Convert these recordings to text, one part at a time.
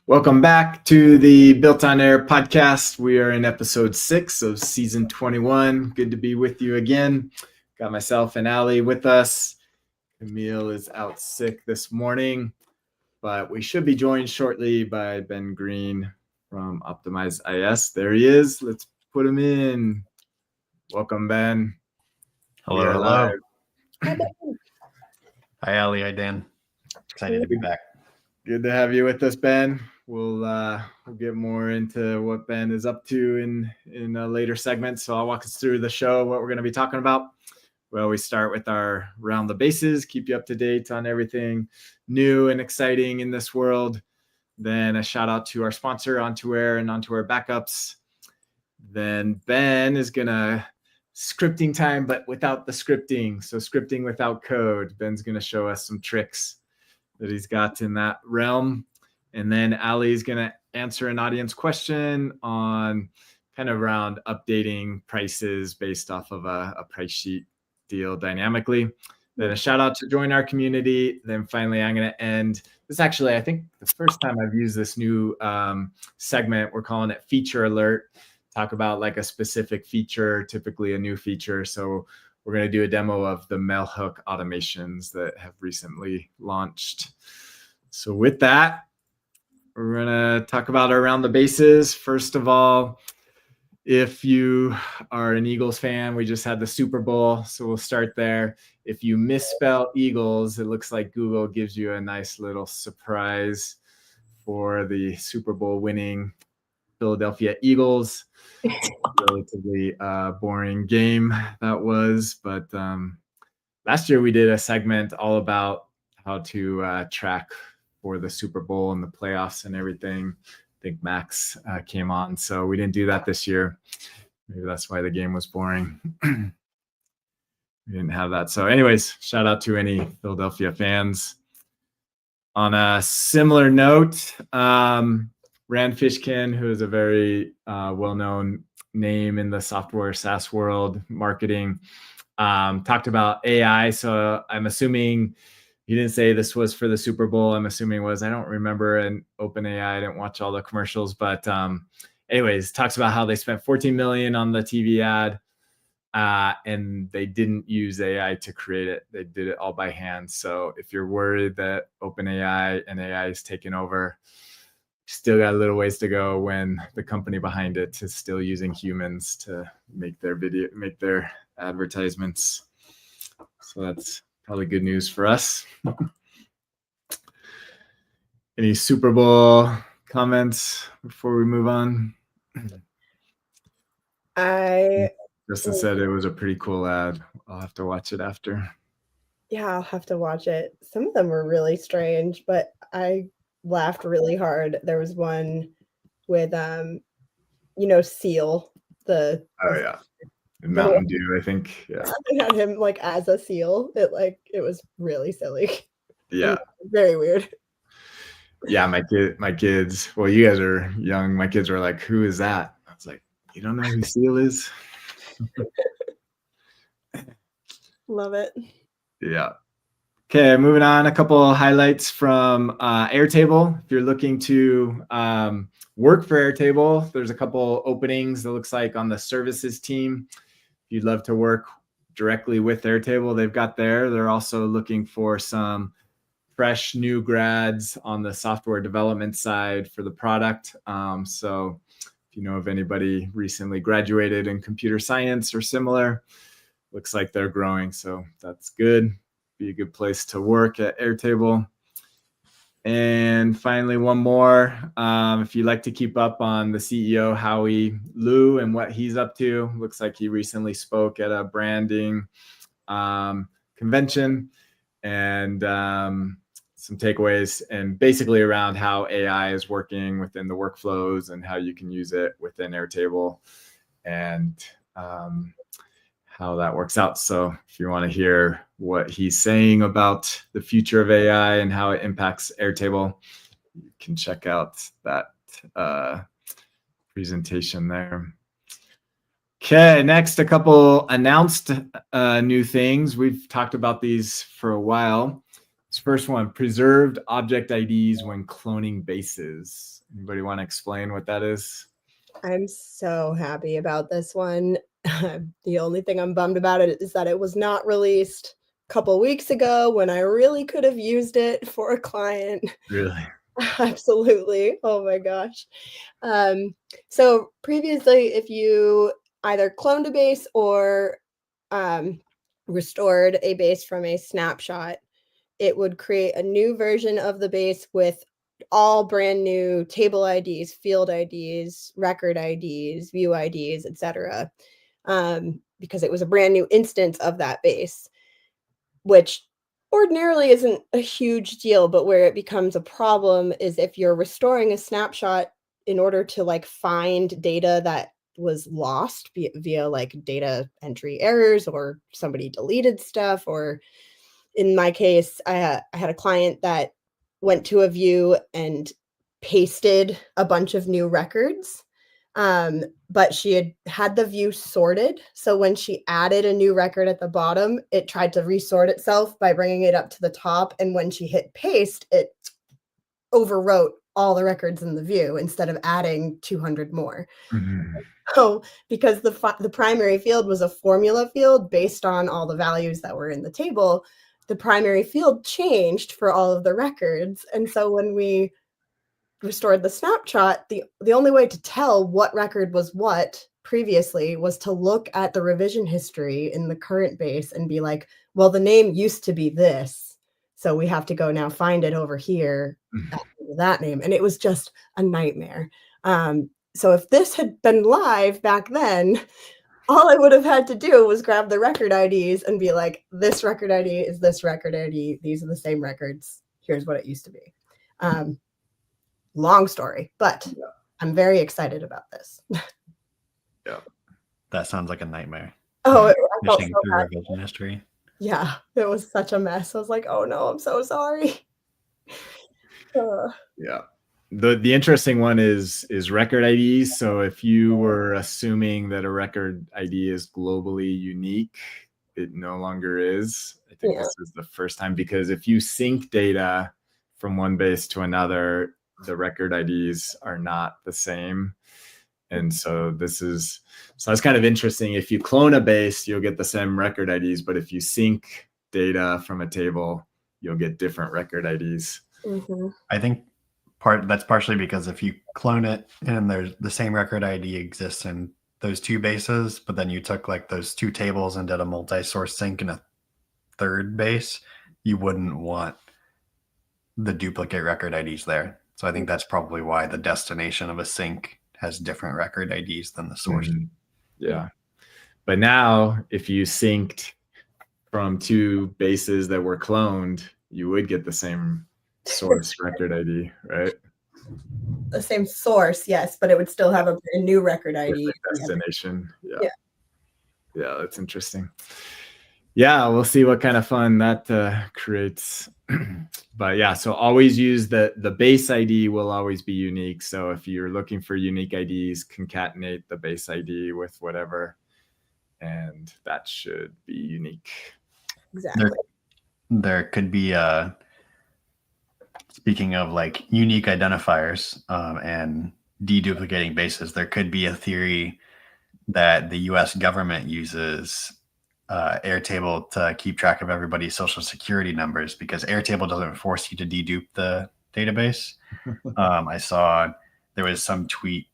Welcome back to the Built on Air podcast. We are in episode 6 of season 21. Good to be with you again. Got myself and Allie with us. Camille is out sick this morning, but we should be joined shortly by Ben Green from Optimize IS. There he is. Let's put him in. Welcome, Ben. Hello. Hi, Ben. Hi, Allie. Hi, Dan. Excited to be back. Good to have you with us, Ben. We'll get more into what Ben is up to in a later segment. So I'll walk us through the show, what we're going to be talking about. Well, we start with our round the bases, keep you up to date on everything new and exciting in this world. Then a shout out to our sponsor, OnToAir and OnToAir Backups. Then Ben is going to scripting time, but without the scripting. So scripting without code. Ben's going to show us some tricks that he's got in that realm. And then Allie's going to answer an audience question on kind of around updating prices based off of a price sheet deal dynamically. Then a shout out to join our community. Then finally, I'm going to end. This actually, I think the first time I've used this new segment, we're calling it Feature Alert. Talk about like a specific feature, typically a new feature. So we're going to do a demo of the mail hook automations that have recently launched. So with that, we're going to talk about around the bases. First of all, if you are an Eagles fan, we just had the Super Bowl, so we'll start there. If you misspell Eagles, it looks like Google gives you a nice little surprise for the Super Bowl winning Philadelphia Eagles. Relatively boring game that was, but last year we did a segment all about how to track for the Super Bowl and the playoffs and everything. I think Max came on, so we didn't do that this year. Maybe that's why the game was boring. We didn't have that. So anyways, shout out to any Philadelphia fans. On a similar note, Rand Fishkin, who is a very well-known name in the software SaaS world, marketing, talked about AI. So I'm assuming he didn't say this was for the Super Bowl. I'm assuming it was. I don't remember an OpenAI. I didn't watch all the commercials, but anyways, talks about how they spent $14 million on the TV ad, and they didn't use AI to create it. They did it all by hand. So if you're worried that OpenAI and AI is taking over, still got a little ways to go when the company behind it is still using humans to make their advertisements. So that's probably good news for us. Any Super Bowl comments before we move on? Justin said it was a pretty cool ad. I'll have to watch it after. Yeah, I'll have to watch it. Some of them were really strange, but I laughed really hard. There was one with Seal, the Mountain Dew, I think. Yeah. I had him like as a seal. It was really silly. Yeah. Very weird. Yeah, my kids. Well, you guys are young. My kids were like, "Who is that?" I was like, "You don't know who Seal is?" Love it. Yeah. Okay, moving on. A couple of highlights from Airtable. If you're looking to work for Airtable, there's a couple openings that looks like on the services team. If you'd love to work directly with Airtable, they've got there. They're also looking for some fresh new grads on the software development side for the product. So if you know of anybody recently graduated in computer science or similar, looks like they're growing. So that's good. Be a good place to work at Airtable. And finally, one more. If you like to keep up on the CEO, Howie Liu, and what he's up to, looks like he recently spoke at a branding convention and some takeaways and basically around how AI is working within the workflows and how you can use it within Airtable and how that works out. So if you want to hear what he's saying about the future of AI and how it impacts Airtable, you can check out that presentation there. Okay, next, a couple announced new things. We've talked about these for a while. This first one, preserved object IDs when cloning bases. Anybody want to explain what that is? I'm so happy about this one. The only thing I'm bummed about it is that it was not released a couple weeks ago when I really could have used it for a client. Really? Absolutely. Oh my gosh. So previously, if you either cloned a base or restored a base from a snapshot, it would create a new version of the base with all brand new table IDs, field IDs, record IDs, view IDs, etc. Because it was a brand new instance of that base, which ordinarily isn't a huge deal, but where it becomes a problem is if you're restoring a snapshot in order to like find data that was lost via like data entry errors or somebody deleted stuff, or in my case, I had a client that went to a view and pasted a bunch of new records. But she had the view sorted. So when she added a new record at the bottom, it tried to resort itself by bringing it up to the top. And when she hit paste, it overwrote all the records in the view instead of adding 200 more. Mm-hmm. So because the primary field was a formula field based on all the values that were in the table, the primary field changed for all of the records. And so when we restored the snapshot, the only way to tell what record was what previously was to look at the revision history in the current base and be like, well, the name used to be this, so we have to go now find it over here after that name. And it was just a nightmare. So if this had been live back then, all I would have had to do was grab the record IDs and be like, this record ID is this record ID. These are the same records. Here's what it used to be. Long story, but yeah. I'm very excited about this. Yeah. That sounds like a nightmare. Oh, I felt Fishing so through bad. revision history. Yeah, it was such a mess. I was like, oh no, I'm so sorry. Yeah. The interesting one is record IDs. So if you were assuming that a record ID is globally unique, it no longer is. I think this is the first time, because if you sync data from one base to another, the record IDs are not the same. And so that's kind of interesting. If you clone a base, you'll get the same record IDs, but if you sync data from a table, you'll get different record IDs. Mm-hmm. I think that's partially because if you clone it and there's the same record ID exists in those two bases, but then you took like those two tables and did a multi-source sync in a third base, you wouldn't want the duplicate record IDs there. So I think that's probably why the destination of a sync has different record IDs than the source. Mm-hmm. Yeah. But now if you synced from two bases that were cloned, you would get the same source record ID, right? The same source, yes, but it would still have a new record ID. Destination. Yeah. Yeah, that's interesting. Yeah, we'll see what kind of fun that creates. But yeah, so always use the base ID will always be unique. So if you're looking for unique IDs, concatenate the base ID with whatever, and that should be unique. Exactly. There could be speaking of like unique identifiers and deduplicating bases, there could be a theory that the US government uses Airtable to keep track of everybody's social security numbers, because Airtable doesn't force you to dedupe the database. I saw there was some tweet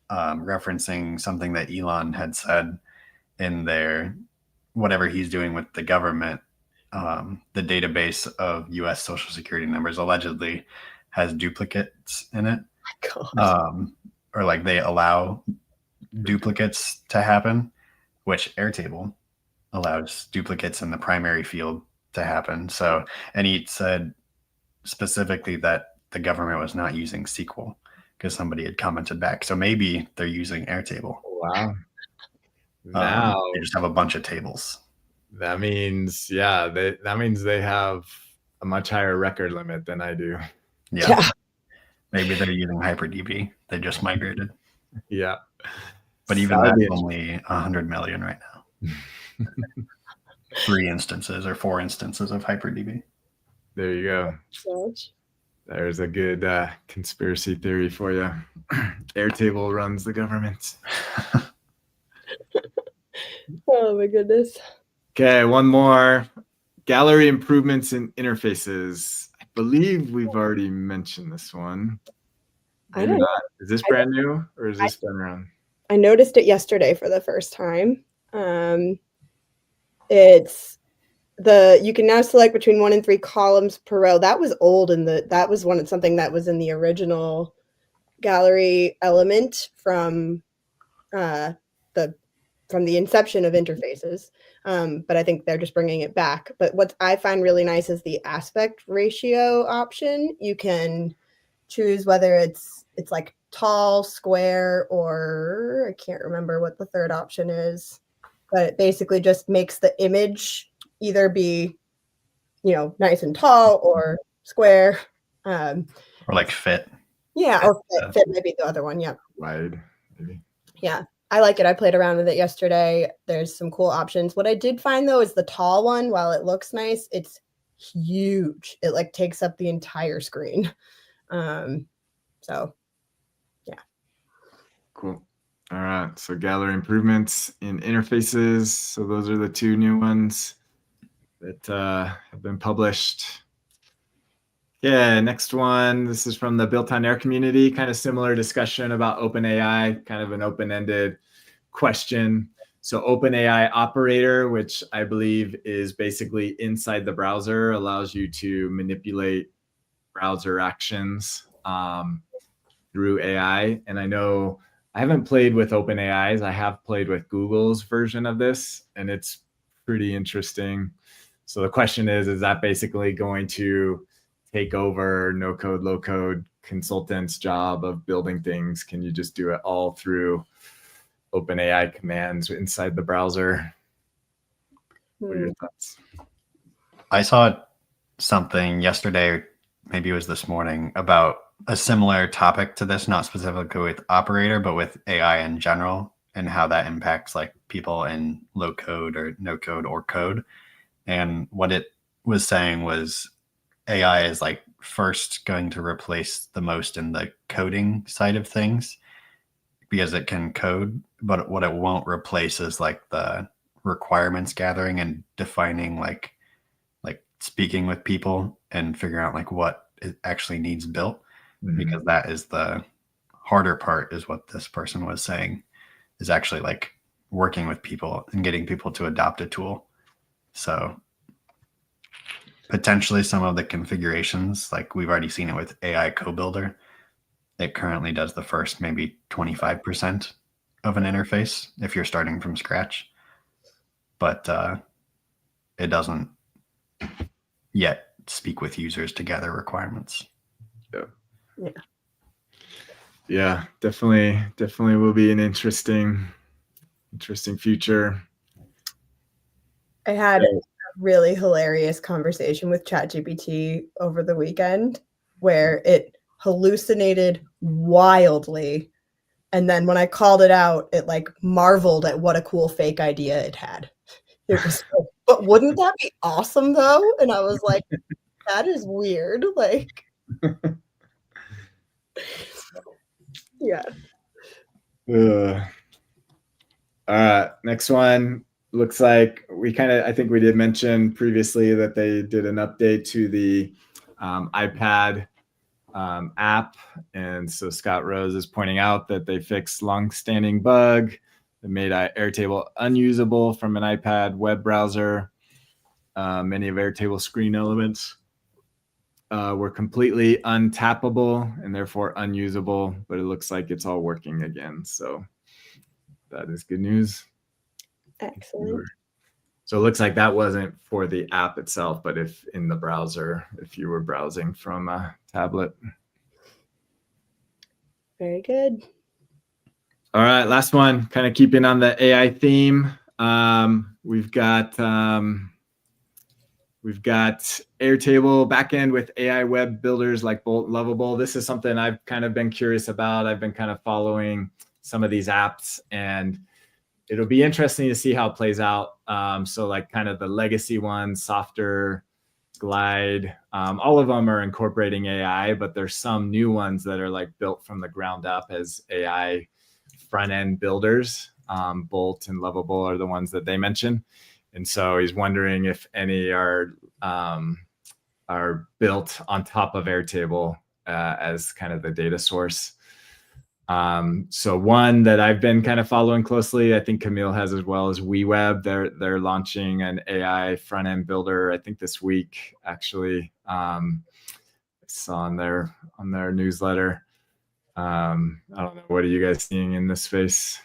referencing something that Elon had said in their whatever he's doing with the government. The database of US social security numbers allegedly has duplicates in it. Or like they allow duplicates to happen, which Airtable allows duplicates in the primary field to happen. So, and he said specifically that the government was not using SQL because somebody had commented back. So maybe they're using Airtable. Wow. Now they just have a bunch of tables. That means, yeah, that means they have a much higher record limit than I do. Yeah. Maybe they're using HyperDB. They just migrated. Yeah. But even that's only 100 million right now. 3 instances or 4 instances of HyperDB. There you go. Much. There's a good conspiracy theory for you. Airtable runs the government. Oh my goodness. Okay, one more. Gallery improvements in interfaces. I believe we've already mentioned this one. I don't know. Is this brand new or is this been around? I noticed it yesterday for the first time. It's you can now select between 1 and 3 columns per row. That was old, and that was something that was in the original gallery element from the inception of interfaces. But I think they're just bringing it back. But what I find really nice is the aspect ratio option. You can choose whether it's like tall, square, or I can't remember what the third option is. But it basically just makes the image either be, nice and tall or square. Or like fit. Yeah, or fit maybe the other one. Yeah. Wide, maybe. Yeah, I like it. I played around with it yesterday. There's some cool options. What I did find though is the tall one, while it looks nice, it's huge. It like takes up the entire screen. So yeah. Cool. All right. So gallery improvements in interfaces. So those are the 2 new ones that have been published. Yeah, next one. This is from the BuiltOnAir community. Kind of similar discussion about OpenAI, kind of an open-ended question. So OpenAI Operator, which I believe is basically inside the browser, allows you to manipulate browser actions through AI. And I know I haven't played with OpenAI's. I have played with Google's version of this, and it's pretty interesting. So the question is that basically going to take over no code, low code consultants' job of building things? Can you just do it all through OpenAI commands inside the browser? What are your thoughts? I saw something yesterday, or maybe it was this morning, about a similar topic to this, not specifically with Operator, but with AI in general and how that impacts like people in low code or no code or code. And what it was saying was AI is like first going to replace the most in the coding side of things because it can code, but what it won't replace is like the requirements gathering and defining like speaking with people and figuring out like what it actually needs built, because that is the harder part, is what this person was saying, is actually like working with people and getting people to adopt a tool. So potentially some of the configurations, like we've already seen it with AI Co-Builder, it currently does the first maybe 25% of an interface if you're starting from scratch, but it doesn't yet speak with users to gather requirements. Yeah, definitely will be an interesting future. I had a really hilarious conversation with ChatGPT over the weekend where it hallucinated wildly. And then when I called it out, it like marveled at what a cool fake idea it had. It was like, but wouldn't that be awesome though? And I was like, that is weird. Like, yeah. All right, next one. Looks like I think we did mention previously that they did an update to the iPad app. And so Scott Rose is pointing out that they fixed long-standing bug that made Airtable unusable from an iPad web browser. Many of Airtable screen elements were completely untappable and therefore unusable, but it looks like it's all working again. So that is good news. Excellent. So it looks like that wasn't for the app itself, but if in the browser, if you were browsing from a tablet. Very good. All right, last one, kind of keeping on the AI theme. We've got Airtable backend with AI web builders like Bolt and Lovable. This is something I've kind of been curious about. I've been kind of following some of these apps, and it'll be interesting to see how it plays out. So like kind of the legacy ones, softer Glide. All of them are incorporating AI, but there's some new ones that are like built from the ground up as AI front end builders. Bolt and Lovable are the ones that they mention. And so he's wondering if any are built on top of Airtable as kind of the data source. So one that I've been kind of following closely, I think Camille has as well, as WeWeb. They're launching an AI front end builder, I think this week actually. I saw on their newsletter. I don't know. What are you guys seeing in this space?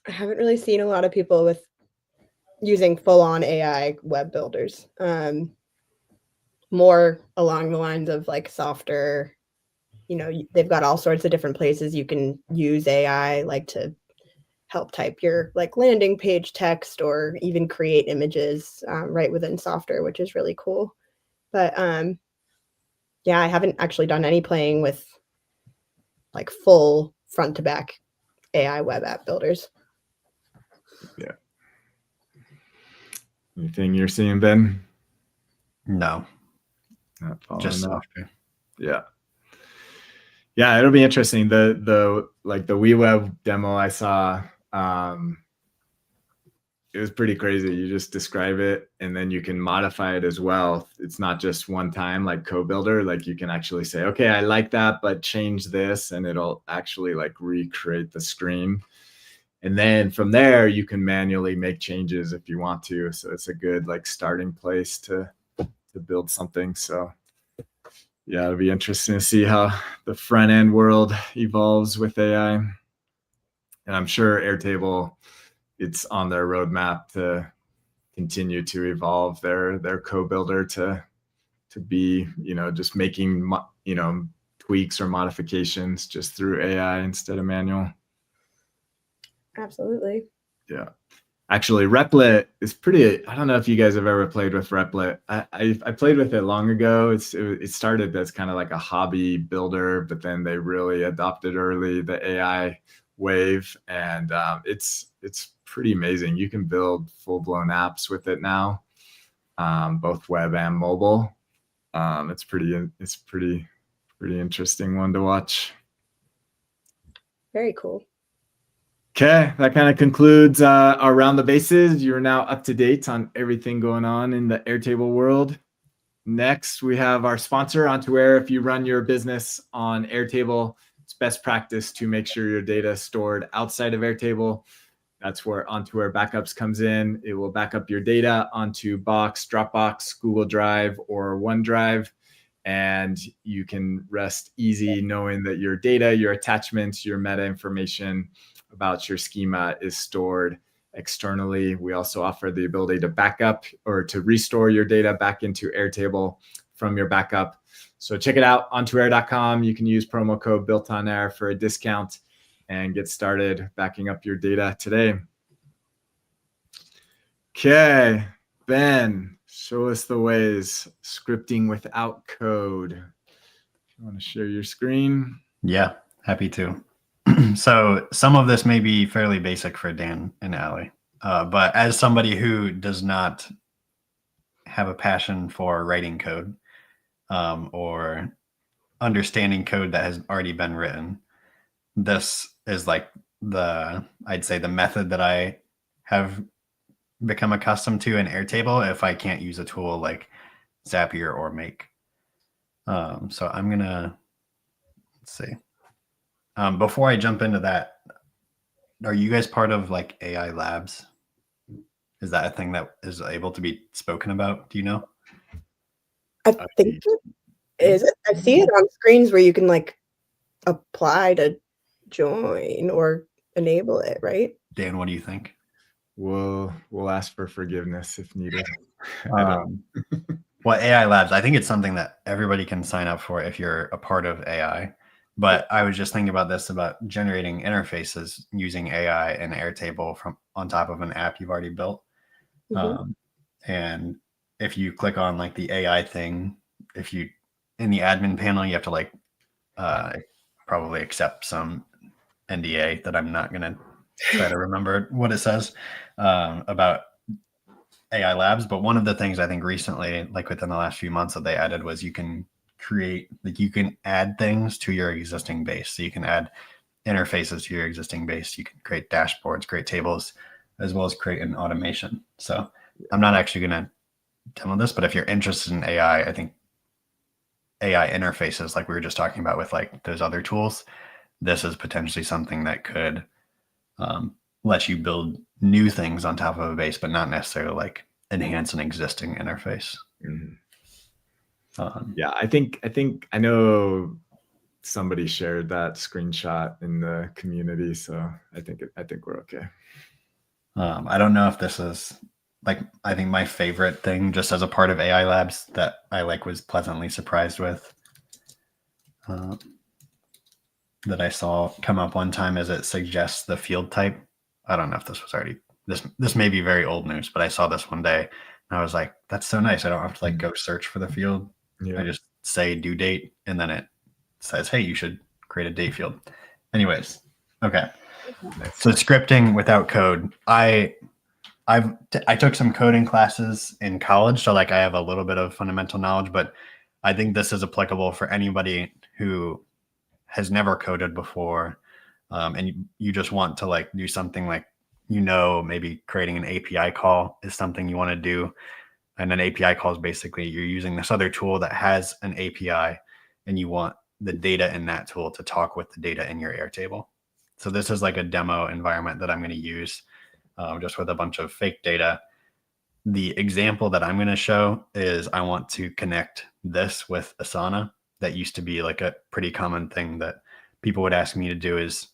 I haven't really seen a lot of people with using full-on AI web builders. More along the lines of like softer, they've got all sorts of different places you can use AI, like to help type your like landing page text or even create images right within software, which is really cool. But yeah, I haven't actually done any playing with like full front to back AI web app builders. Yeah. Anything you're seeing, Ben? No. Not Just following that. software. Yeah. Yeah, it'll be interesting. The WeWeb demo I saw, it was pretty crazy. You just describe it and then you can modify it as well. It's not just one time like CoBuilder. Like you can actually say, okay, I like that, but change this, and it'll actually like recreate the screen. And then from there, you can manually make changes if you want to. So it's a good like starting place to build something. So yeah, it'll be interesting to see how the front end world evolves with AI. And I'm sure Airtable, it's on their roadmap to continue to evolve their co-builder to be, just making, tweaks or modifications just through AI instead of manual. Absolutely. Yeah. Actually, Replit is pretty. I don't know if you guys have ever played with Replit. I played with it long ago. It started as kind of like a hobby builder, but then they really adopted early the AI wave, and it's pretty amazing. You can build full blown apps with it now, both web and mobile. It's pretty interesting one to watch. Very cool. Okay, that kind of concludes our round the bases. You're now up to date on everything going on in the Airtable world. Next, we have our sponsor, OnToAir. If you run your business on Airtable, it's best practice to make sure your data is stored outside of Airtable. That's where OnToAir Backups comes in. It will back up your data onto Box, Dropbox, Google Drive, or OneDrive. And you can rest easy knowing that your data, your attachments, your meta information about your schema is stored externally. We also offer the ability to back up or to restore your data back into Airtable from your backup. So check it out, ontoair.com. You can use promo code BuiltOnAir for a discount and get started backing up your data today. Okay, Ben, show us the ways scripting without code. You want to share your screen? Yeah, happy to. So some of this may be fairly basic for Dan and Allie, but as somebody who does not have a passion for writing code or understanding code that has already been written, this is like I'd say the method that I have become accustomed to in Airtable if I can't use a tool like Zapier or Make. So I'm gonna, let's see. Before I jump into that, are you guys part of like AI labs? Is that a thing that is able to be spoken about? Do you know? I think it is. I see it on screens where you can like apply to join or enable it, right? Dan, what do you think? We'll ask for forgiveness if needed. Well, AI labs, I think it's something that everybody can sign up for if you're a part of AI. But I was just thinking about this, about generating interfaces using AI and Airtable from on top of an app you've already built. Mm-hmm. And if you click on like the AI thing, if you in the admin panel, you have to like probably accept some NDA that I'm not going to try to remember what it says about AI labs, but one of the things I think recently, like within the last few months that they added was you can add things to your existing base. So you can add interfaces to your existing base. You can create dashboards, create tables, as well as create an automation. So I'm not actually going to demo this, but if you're interested in AI, I think AI interfaces, like we were just talking about with like those other tools, this is potentially something that could let you build new things on top of a base, but not necessarily like enhance an existing interface. Yeah, I think I know somebody shared that screenshot in the community, so I think we're okay. I don't know if this is like, I think my favorite thing just as a part of AI labs that I like was pleasantly surprised with that I saw come up one time is it suggests the field type. I don't know if this was already, this may be very old news, but I saw this one day and I was like, that's so nice. I don't have to like go search for the field. Yeah. I just say due date and then it says, hey, you should create a date field. Anyways, okay. So scripting without code. I took some coding classes in college, so like I have a little bit of fundamental knowledge, but I think this is applicable for anybody who has never coded before, and you just want to like do something like, maybe creating an API call is something you want to do. And an API call is basically you're using this other tool that has an API and you want the data in that tool to talk with the data in your Airtable. So this is like a demo environment that I'm going to use just with a bunch of fake data. The example that I'm going to show is I want to connect this with Asana. That used to be like a pretty common thing that people would ask me to do is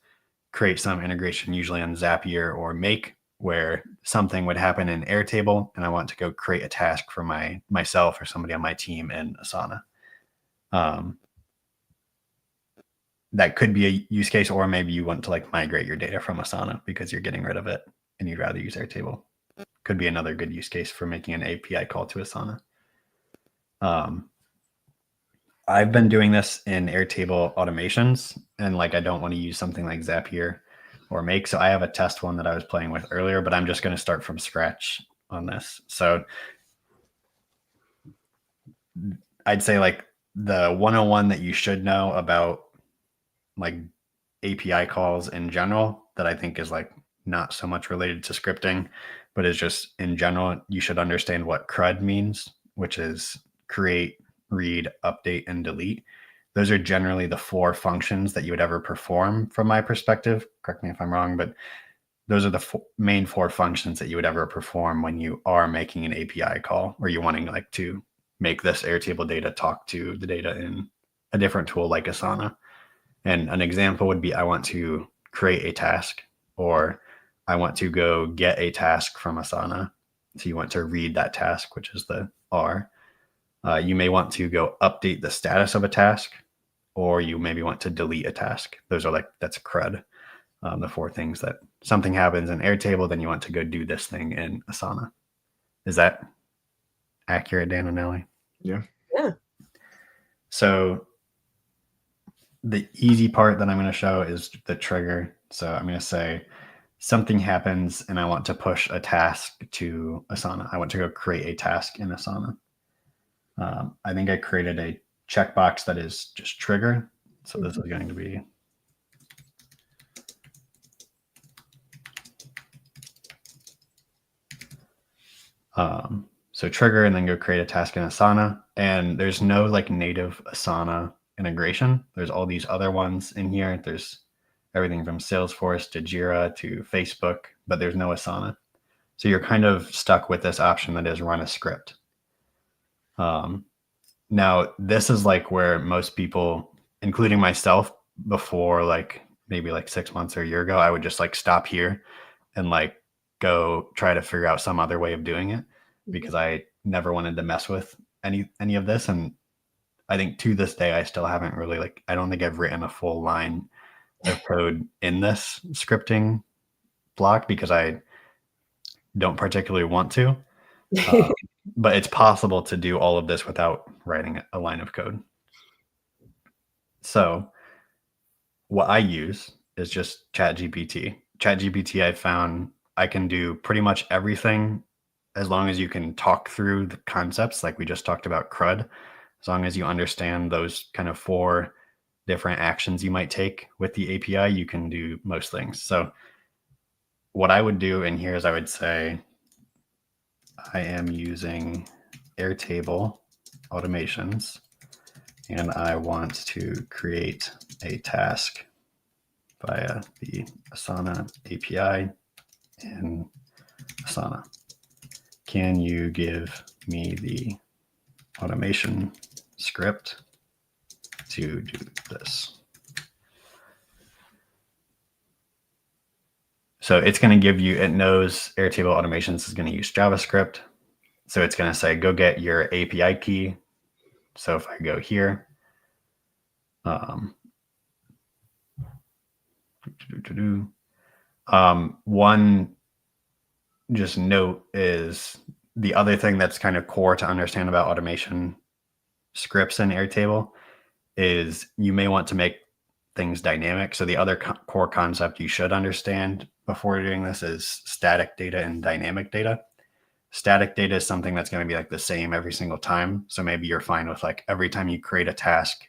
create some integration, usually on Zapier or Make, where something would happen in Airtable and I want to go create a task for myself or somebody on my team in Asana. That could be a use case, or maybe you want to like migrate your data from Asana because you're getting rid of it and you'd rather use Airtable. Could be another good use case for making an API call to Asana. I've been doing this in Airtable automations, and like I don't want to use something like Zapier or Make. So I have a test one that I was playing with earlier, but I'm just going to start from scratch on this. So I'd say like the 101 that you should know about like API calls in general that I think is like not so much related to scripting, but is just in general, you should understand what CRUD means, which is create, read, update, and delete. Those are generally the 4 functions that you would ever perform from my perspective. Correct me if I'm wrong, but those are the main 4 functions that you would ever perform when you are making an API call, or you're wanting like to make this Airtable data talk to the data in a different tool like Asana. And an example would be I want to create a task, or I want to go get a task from Asana. So you want to read that task, which is the R. You may want to go update the status of a task, or you maybe want to delete a task. Those are that's CRUD. The 4 things that something happens in Airtable, then you want to go do this thing in Asana. Is that accurate, Dan and Nelly? Yeah. Yeah. So the easy part that I'm going to show is the trigger. So I'm going to say something happens and I want to push a task to Asana. I want to go create a task in Asana. I think I created a checkbox that is just trigger. So this is going to be so trigger and then go create a task in Asana. And there's no like native Asana integration. There's all these other ones in here. There's everything from Salesforce to Jira to Facebook, but there's no Asana. So you're kind of stuck with this option that is run a script. Now, this is like where most people, including myself, before like maybe like 6 months or a year ago, I would just like stop here and like go try to figure out some other way of doing it because I never wanted to mess with any of this. And I think to this day, I still haven't really I don't think I've written a full line of code in this scripting block because I don't particularly want to. But it's possible to do all of this without writing a line of code. So what I use is just ChatGPT. ChatGPT, I found I can do pretty much everything as long as you can talk through the concepts, like we just talked about CRUD, as long as you understand those kind of 4 different actions you might take with the API, you can do most things. So what I would do in here is I would say, I am using Airtable automations, and I want to create a task via the Asana API in Asana. Can you give me the automation script to do this? So it's going to give you, it knows Airtable automations is going to use JavaScript. So it's going to say, go get your API key. So if I go here, one just note is the other thing that's kind of core to understand about automation scripts in Airtable is you may want to make things dynamic. So the other core concept you should understand before doing this is static data and dynamic data. Static data is something that's going to be like the same every single time. So maybe you're fine with like every time you create a task,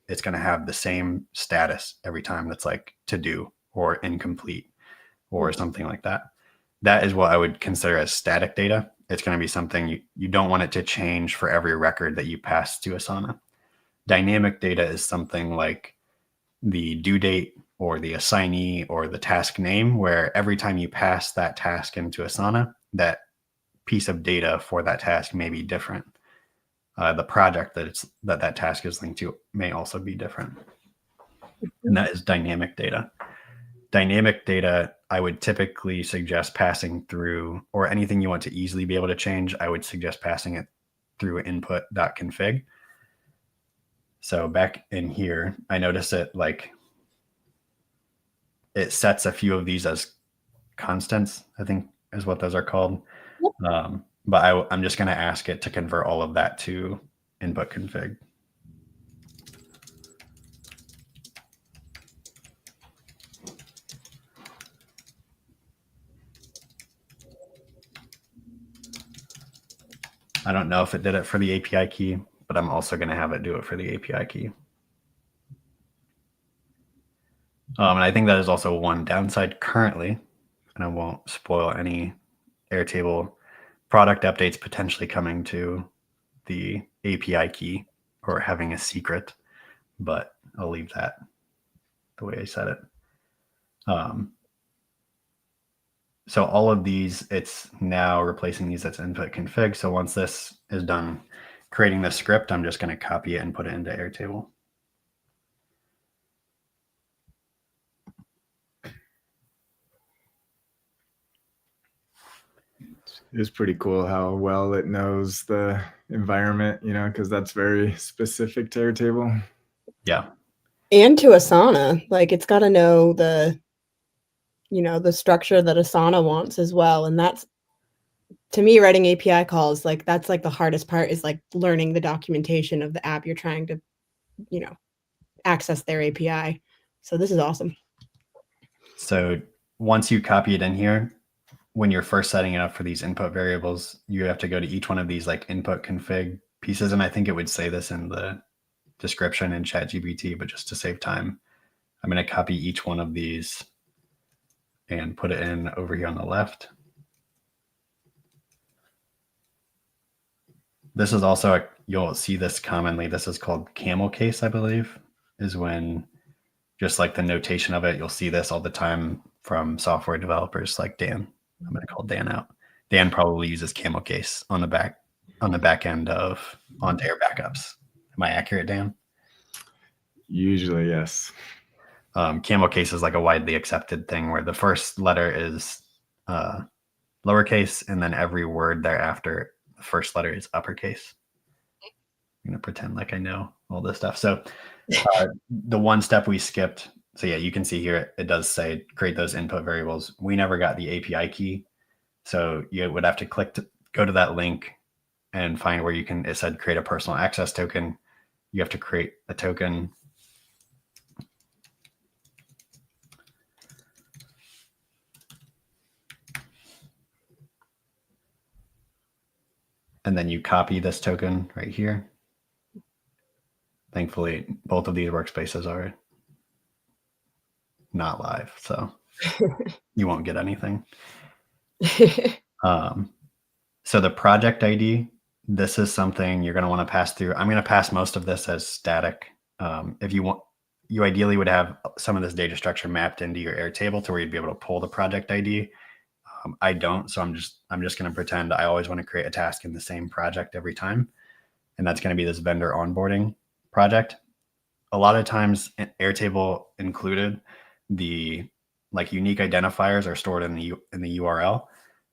it's going to have the same status every time that's like to do or incomplete or something like that. That is what I would consider as static data. It's going to be something you don't want it to change for every record that you pass to Asana. Dynamic data is something like the due date or the assignee or the task name, where every time you pass that task into Asana, that piece of data for that task may be different. The project that task is linked to may also be different. And that is dynamic data. Dynamic data, I would typically suggest passing through, or anything you want to easily be able to change, I would suggest passing it through input.config. So back in here, I notice it like it sets a few of these as constants, I think is what those are called. Yep. But I'm just going to ask it to convert all of that to input config. I don't know if it did it for the API key, but I'm also going to have it do it for the API key. And I think that is also one downside currently, and I won't spoil any Airtable product updates potentially coming to the API key or having a secret, but I'll leave that the way I said it. So all of these, it's now replacing these as input config. So once this is done creating the script, I'm just going to copy it and put it into Airtable. It's pretty cool how well it knows the environment, you know, because that's very specific to Airtable. Yeah. And to Asana, like it's got to know the, you know, the structure that Asana wants as well. And that's, to me, writing API calls, like that's like the hardest part is like learning the documentation of the app you're trying to, you know, access their API. So this is awesome. So once you copy it in here, when you're first setting it up for these input variables, you have to go to each one of these like input config pieces. And I think it would say this in the description in ChatGPT, but just to save time, I'm going to copy each one of these and put it in over here on the left. This is also, you'll see this commonly. This is called camel case, I believe, is when just like the notation of it, you'll see this all the time from software developers like Dan. I'm going to call Dan out. Dan probably uses camel case on the back end of OnAir backups. Am I accurate, Dan? Usually, yes. Camel case is like a widely accepted thing where the first letter is lowercase, and then every word thereafter, the first letter is uppercase. I'm going to pretend like I know all this stuff. So the one step we skipped. So yeah, you can see here, it does say create those input variables. We never got the API key. So you would have to go to that link and find where you can, it said create a personal access token. You have to create a token. and then you copy this token right here. Thankfully, both of these workspaces are not live, so you won't get anything. So the project ID, this is something you're going to want to pass through. I'm going to pass most of this as static. If you want, you ideally would have some of this data structure mapped into your Airtable to where you'd be able to pull the project ID. I don't, so I'm just going to pretend I always want to create a task in the same project every time, and that's going to be this vendor onboarding project. A lot of times, Airtable included, the like unique identifiers are stored in the URL.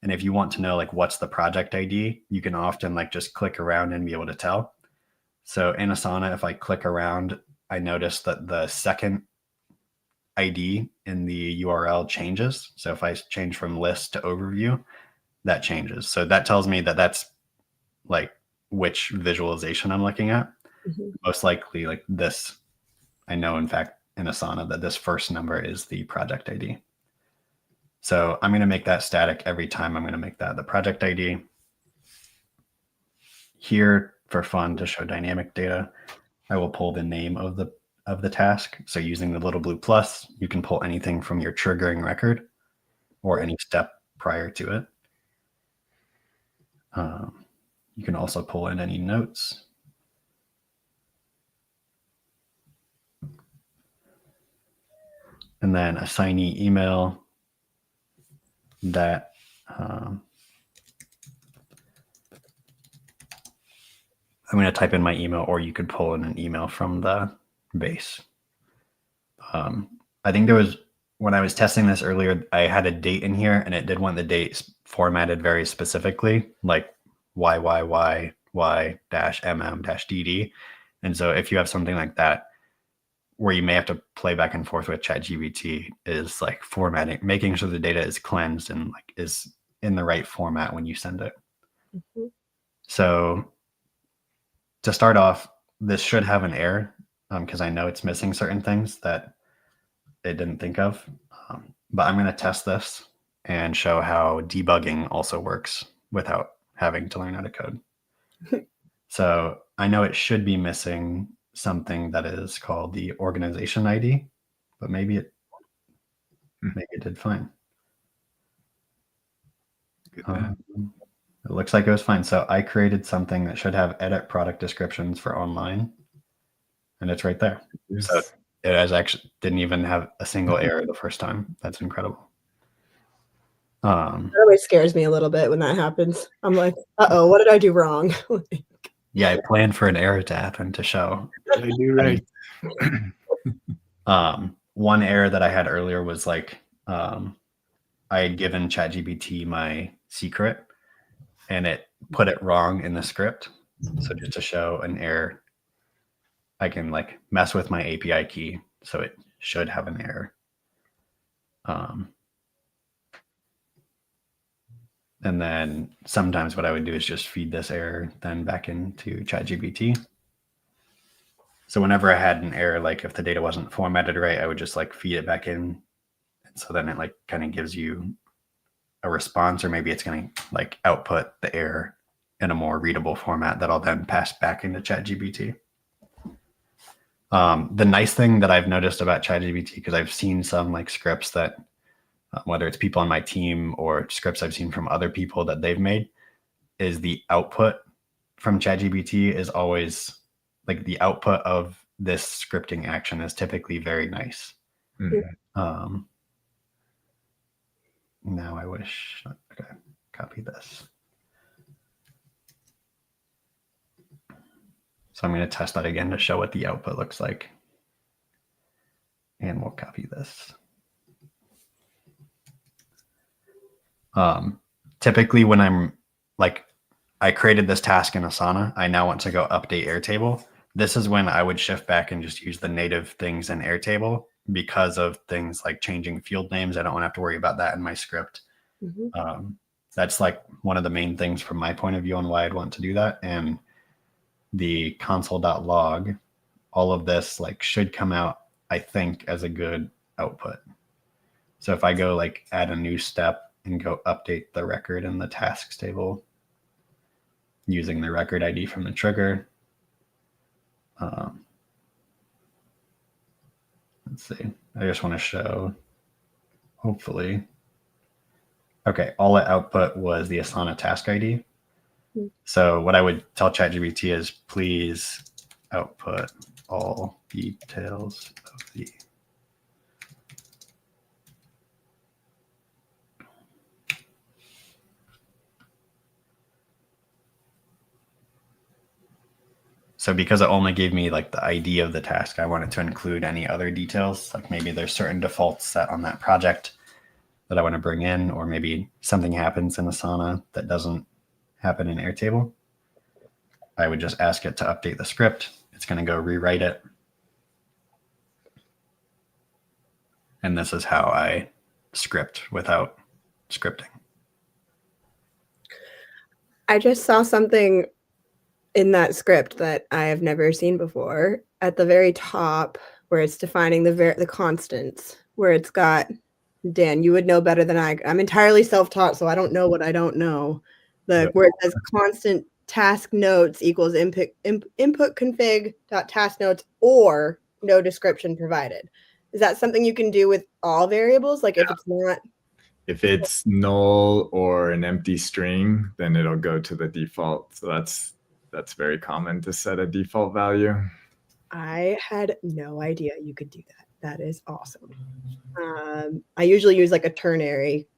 And if you want to know like what's the project ID, you can often like just click around and be able to tell. So in Asana, if I click around, I notice that the second ID in the URL changes. So if I change from list to overview, that changes. So that tells me that that's like which visualization I'm looking at. Mhm. Most likely like this. I know, in fact, in Asana that this first number is the project ID. So I'm going to make that static every time. I'm going to make that the project ID. Here, for fun, to show dynamic data, I will pull the name of the task. So using the little blue plus, you can pull anything from your triggering record or any step prior to it. You can also pull in any notes. And then assignee email that I'm going to type in my email, or you could pull in an email from the base. I think there was, when I was testing this earlier, I had a date in here and it did want the dates formatted very specifically, like YYYY-MM-DD. And so if you have something like that, where you may have to play back and forth with ChatGPT, is like formatting, making sure the data is cleansed and like is in the right format when you send it. Mm-hmm. So to start off, this should have an error because I know it's missing certain things that it didn't think of. But I'm going to test this and show how debugging also works without having to learn how to code. So I know it should be missing something that is called the organization ID, but maybe it did fine. It looks like it was fine. So I created something that should have edit product descriptions for online, and it's right there. Yes. So it has actually didn't even have a single error the first time. That's incredible. That always scares me a little bit when that happens. I'm like, uh-oh, what did I do wrong? Yeah, I planned for an error to happen to show. I do right. One error that I had earlier was like I had given ChatGPT my secret and it put it wrong in the script. So just to show an error, I can like mess with my API key, so it should have an error. And then sometimes what I would do is just feed this error then back into ChatGPT. So whenever I had an error, like if the data wasn't formatted right, I would just like feed it back in. And so then it like kind of gives you a response, or maybe it's going to like output the error in a more readable format that I'll then pass back into ChatGPT. The nice thing that I've noticed about ChatGPT, because I've seen some like scripts that whether it's people on my team or scripts I've seen from other people that they've made, is the output from ChatGPT is always like the output of this scripting action is typically very nice. Mm-hmm. Now I wish, okay, copy this. So I'm going to test that again to show what the output looks like. And we'll copy this. Typically when I'm like, I created this task in Asana, I now want to go update Airtable. This is when I would shift back and just use the native things in Airtable because of things like changing field names. I don't want to have to worry about that in my script. Mm-hmm. That's like one of the main things from my point of view on why I'd want to do that. And the console.log, all of this like should come out, I think, as a good output. So if I go like add a new step and go update the record in the tasks table, using the record ID from the trigger. Let's see. I just want to show, hopefully. Okay, all it output was the Asana task ID. So what I would tell ChatGPT is, please output all details of the So because it only gave me like the ID of the task, I wanted to include any other details, like maybe there's certain defaults set on that project that I want to bring in, or maybe something happens in Asana that doesn't happen in Airtable. I would just ask it to update the script. It's going to go rewrite it. And this is how I script without scripting. I just saw something in that script that I have never seen before. At the very top, where it's defining the constants, where it's got, Dan, you would know better than I'm entirely self-taught, so I don't know what I don't know. Where it says constant task notes equals input config dot task notes or no description provided. Is that something you can do with all variables? Like if it's not, if it's null or an empty string, then it'll go to the default. So that's very common to set a default value. I had no idea you could do that. That is awesome. I usually use like a ternary,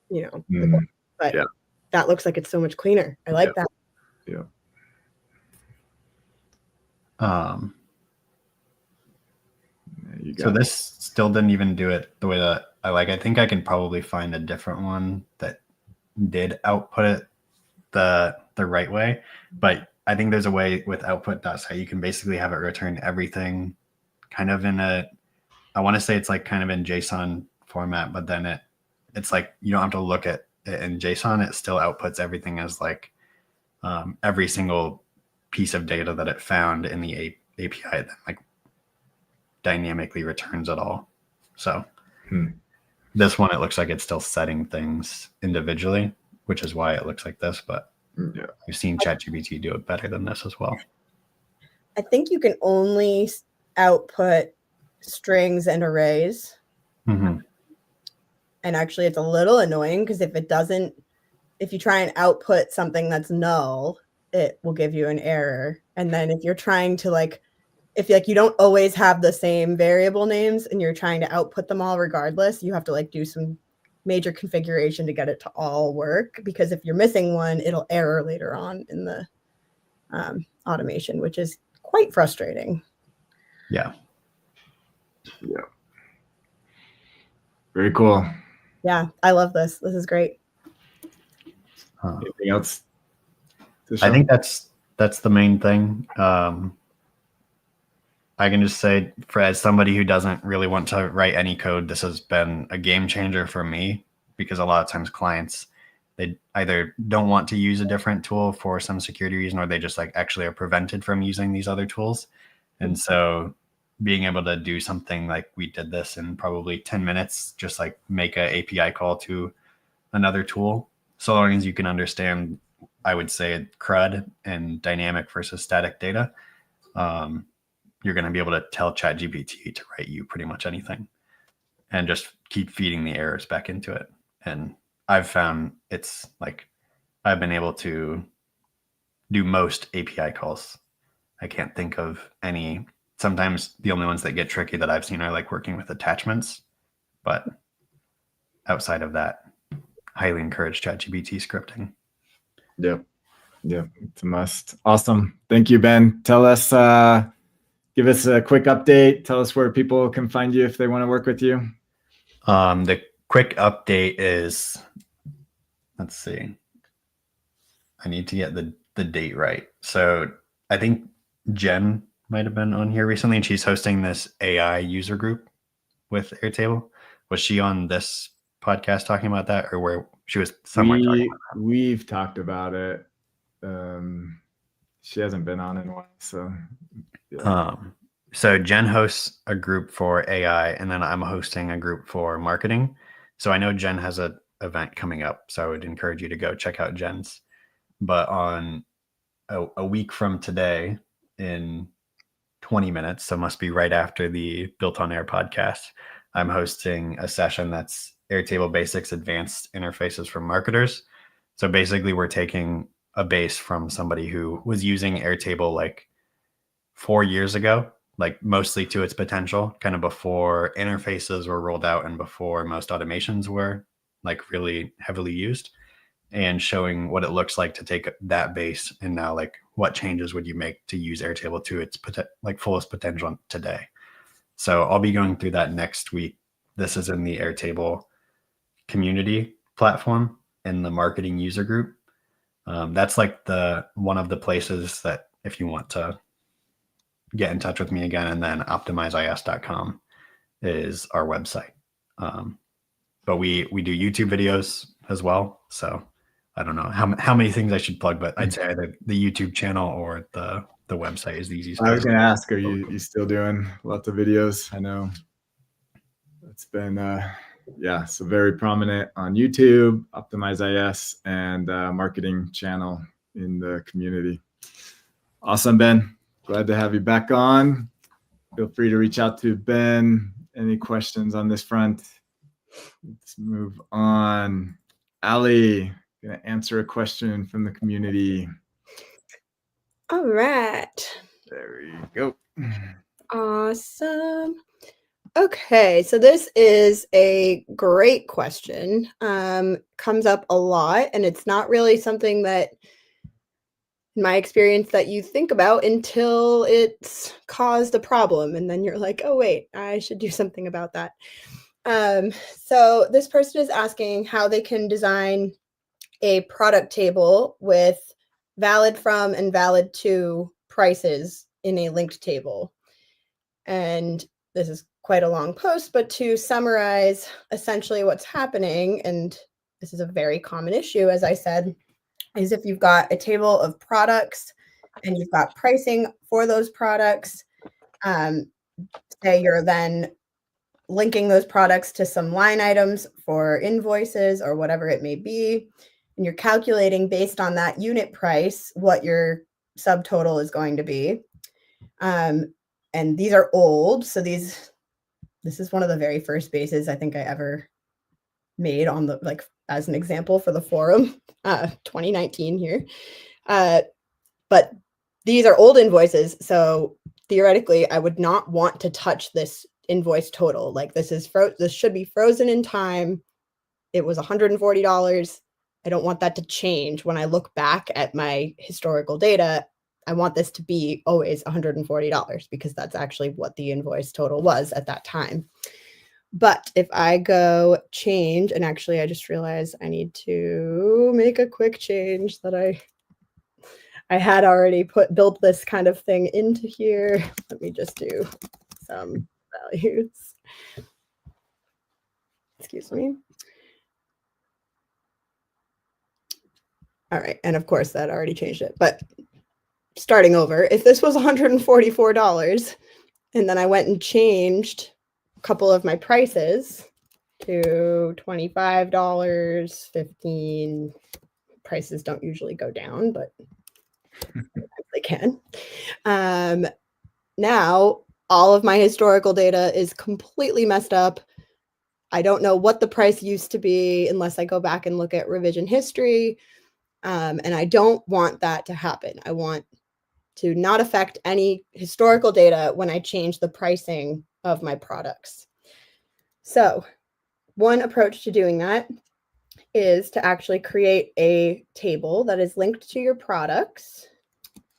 but that looks like it's so much cleaner. I like that. Yeah. So this still didn't even do it the way that I like. I think I can probably find a different one that did output it the right way, but I think there's a way with output.site you can basically have it return everything kind of in I want to say it's like kind of in JSON format, but then it's like you don't have to look at it in JSON. It still outputs everything as like every single piece of data that it found in the API, then like dynamically returns it all. So this one, it looks like it's still setting things individually, which is why it looks like this, but we've seen ChatGPT do it better than this as well. I think you can only output strings and arrays. Mm-hmm. And actually it's a little annoying because if you try and output something that's null, it will give you an error. And then if you're trying to if you don't always have the same variable names and you're trying to output them all regardless, you have to do some major configuration to get it to all work, because if you're missing one, it'll error later on in the automation, which is quite frustrating. Yeah. Very cool. Yeah, I love this. This is great. Anything else? I think that's the main thing. I can just say, as somebody who doesn't really want to write any code, this has been a game changer for me, because a lot of times clients, they either don't want to use a different tool for some security reason, or they just actually are prevented from using these other tools. And so being able to do something like we did this in probably 10 minutes, just make an API call to another tool, so long as you can understand, I would say, CRUD and dynamic versus static data, you're going to be able to tell ChatGPT to write you pretty much anything and just keep feeding the errors back into it. And I've found it's I've been able to do most API calls. I can't think of any. Sometimes the only ones that get tricky that I've seen are working with attachments, but outside of that, highly encourage ChatGPT scripting. Yep, it's a must. Awesome. Thank you, Ben. Tell us, give us a quick update. Tell us where people can find you if they want to work with you. The quick update is, let's see, I need to get the date right. So I think Jen might have been on here recently, and she's hosting this AI user group with Airtable. Was she on this podcast talking about that, or where she was somewhere talking about that? We've talked about it. She hasn't been on in a while, so yeah. So Jen hosts a group for AI, and then I'm hosting a group for marketing. So I know Jen has an event coming up, so I would encourage you to go check out Jen's. but on a week from today, in 20 minutes, so must be right after the Built on Air podcast, I'm hosting a session that's Airtable Basics Advanced Interfaces for Marketers. So basically, we're taking a base from somebody who was using Airtable like 4 years ago, like mostly to its potential, kind of before interfaces were rolled out and before most automations were like really heavily used, and showing what it looks like to take that base and now like what changes would you make to use Airtable to its like fullest potential today. So I'll be going through that next week. This is in the Airtable community platform in the marketing user group. That's like one of the places that if you want to get in touch with me again, and then optimizeis.com is our website. But we do YouTube videos as well. So I don't know how many things I should plug, but I'd say either the YouTube channel or the website is the easiest. I was going to ask, are you still doing lots of videos? I know it's been, so very prominent on YouTube, OptimizeIS, and marketing channel in the community. Awesome, Ben. Glad to have you back on. Feel free to reach out to Ben. Any questions on this front? Let's move on. Ali, going to answer a question from the community. All right. There you go. Awesome. Okay, so this is a great question. Comes up a lot, and it's not really something that, in my experience, that you think about until it's caused a problem, and then you're like, oh wait, I should do something about that. So this person is asking how they can design a product table with valid from and valid to prices in a linked table. And this is quite a long post, but to summarize essentially what's happening, and this is a very common issue, as I said, is if you've got a table of products and you've got pricing for those products, say you're then linking those products to some line items for invoices or whatever it may be, and you're calculating based on that unit price what your subtotal is going to be. And these are old, so this is one of the very first bases I think I ever made on the, like, as an example for the forum, 2019 here. But these are old invoices, so theoretically I would not want to touch this invoice total. Like, this should be frozen in time. It was $140. I don't want that to change when I look back at my historical data. I want this to be always $140 because that's actually what the invoice total was at that time. But if I go change, and actually I just realized I need to make a quick change that I had already built this kind of thing into here. Let me just do some values. Excuse me. All right, and of course that already changed it, but starting over, if this was $144 and then I went and changed a couple of my prices to $25, $15, prices don't usually go down, but they can. Now all of my historical data is completely messed up. I don't know what the price used to be unless I go back and look at revision history. And I don't want that to happen. I want to not affect any historical data when I change the pricing of my products. So one approach to doing that is to actually create a table that is linked to your products.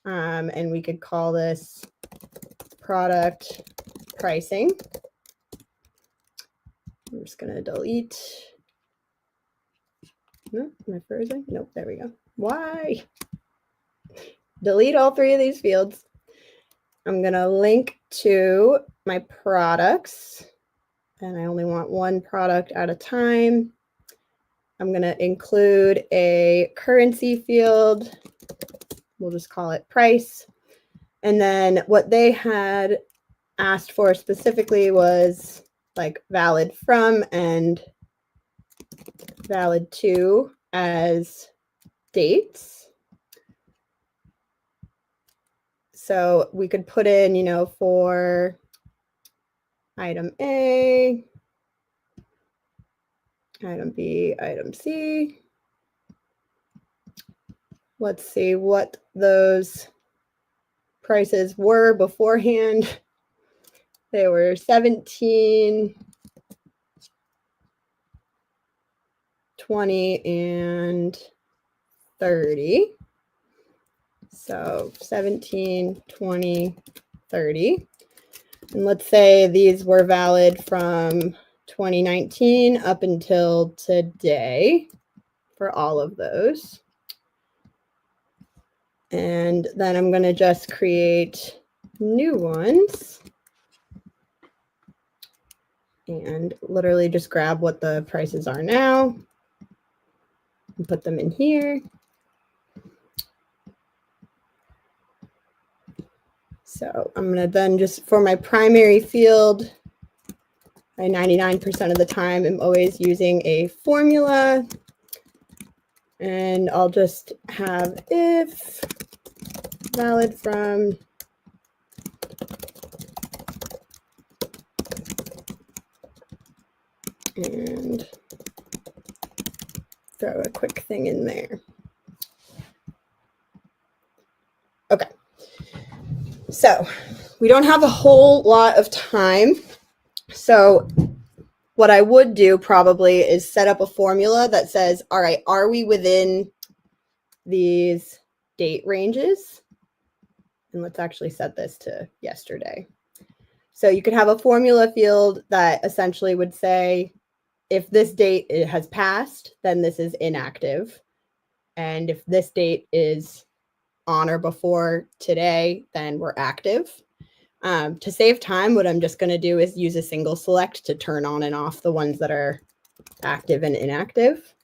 And we could call this product pricing. I'm just going to delete. No, am I frozen? Nope, there we go. Why? Delete all three of these fields. I'm going to link to my products, and I only want one product at a time. I'm going to include a currency field. We'll just call it price. And then what they had asked for specifically was like valid from and valid to as dates. So we could put in, you know, for item A, item B, item C. Let's see what those prices were beforehand. They were 17, 20, and 30. So 17, 20, 30. And let's say these were valid from 2019 up until today for all of those. And then I'm going to just create new ones and literally just grab what the prices are now and put them in here. So I'm going to then just, for my primary field, I 99% of the time am always using a formula. And I'll just have if valid from and throw a quick thing in there. Okay. So we don't have a whole lot of time. So what I would do probably is set up a formula that says, all right, are we within these date ranges? And let's actually set this to yesterday. So you could have a formula field that essentially would say, if this date has passed, then this is inactive. And if this date is on or before today, then we're active. To save time, what I'm just going to do is use a single select to turn on and off the ones that are active and inactive.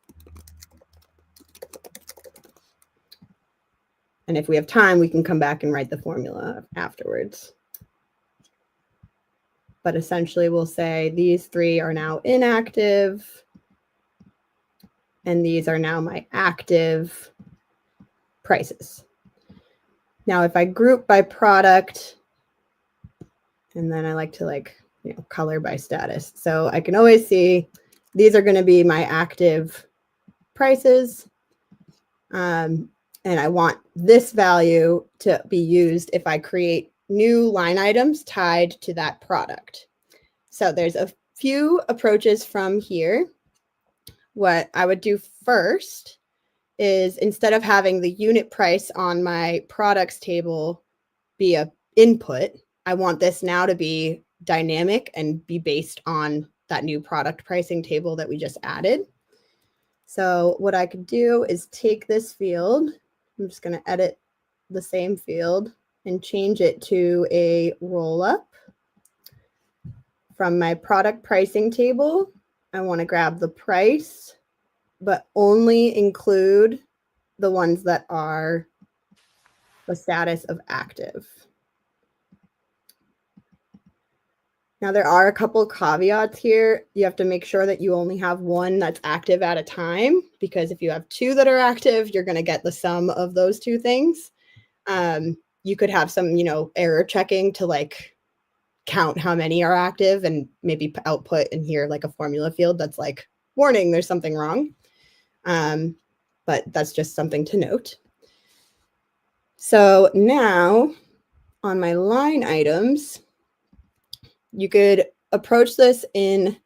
And if we have time, we can come back and write the formula afterwards. But essentially, we'll say these three are now inactive, and these are now my active prices. Now, if I group by product, and then I like to color by status. So I can always see these are going to be my active prices. And I want this value to be used if I create new line items tied to that product. So there's a few approaches from here. What I would do first is, instead of having the unit price on my products table be an input, I want this now to be dynamic and be based on that new product pricing table that we just added. So what I could do is take this field, I'm just going to edit the same field and change it to a roll up. From my product pricing table, I want to grab the price, but only include the ones that are the status of active. Now, there are a couple of caveats here. You have to make sure that you only have one that's active at a time, because if you have two that are active, you're going to get the sum of those two things. You could have some, error checking to count how many are active and maybe output in here like a formula field that's like, warning, there's something wrong. But that's just something to note. So now on my line items, you could approach this in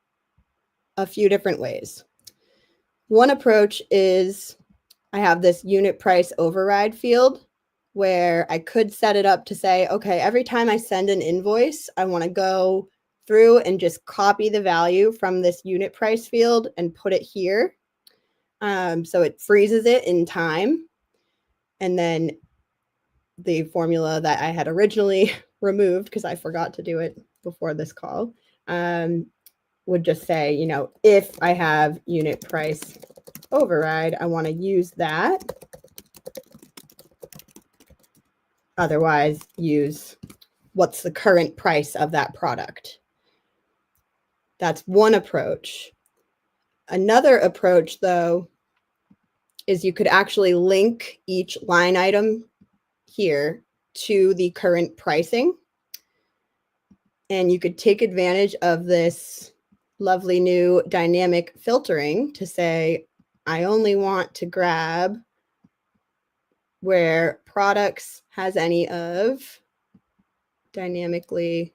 a few different ways. One approach is I have this unit price override field where I could set it up to say, okay, every time I send an invoice, I want to go through and just copy the value from this unit price field and put it here. So it freezes it in time. And then the formula that I had originally removed, because I forgot to do it before this call, would just say, if I have unit price override, I want to use that. Otherwise, use what's the current price of that product. That's one approach. Another approach, though, is you could actually link each line item here to the current pricing. And you could take advantage of this lovely new dynamic filtering to say, I only want to grab where products has any of dynamically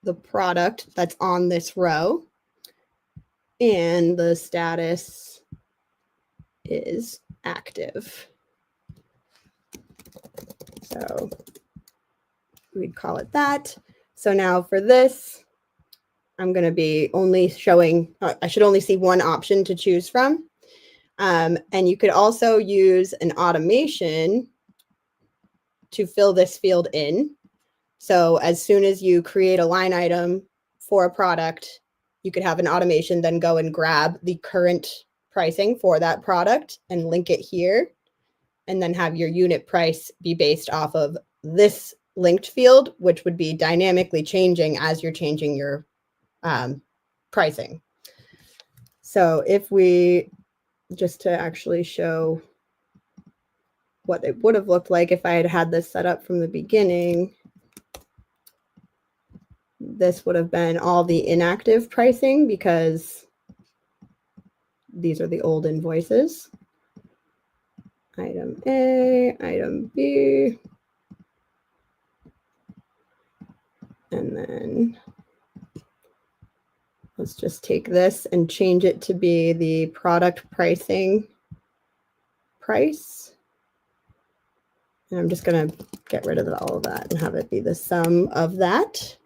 the product that's on this row, and the status is active. So we'd call it that. So now for this, I'm going to be only showing, I should only see one option to choose from. And you could also use an automation to fill this field in. So as soon as you create a line item for a product, you could have an automation then go and grab the current pricing for that product and link it here, and then have your unit price be based off of this linked field, which would be dynamically changing as you're changing your pricing. So if we, just to actually show what it would have looked like if I had had this set up from the beginning, this would have been all the inactive pricing because these are the old invoices. Item A, item B, and then let's just take this and change it to be the product pricing price. And I'm just going to get rid of all of that and have it be the sum of that.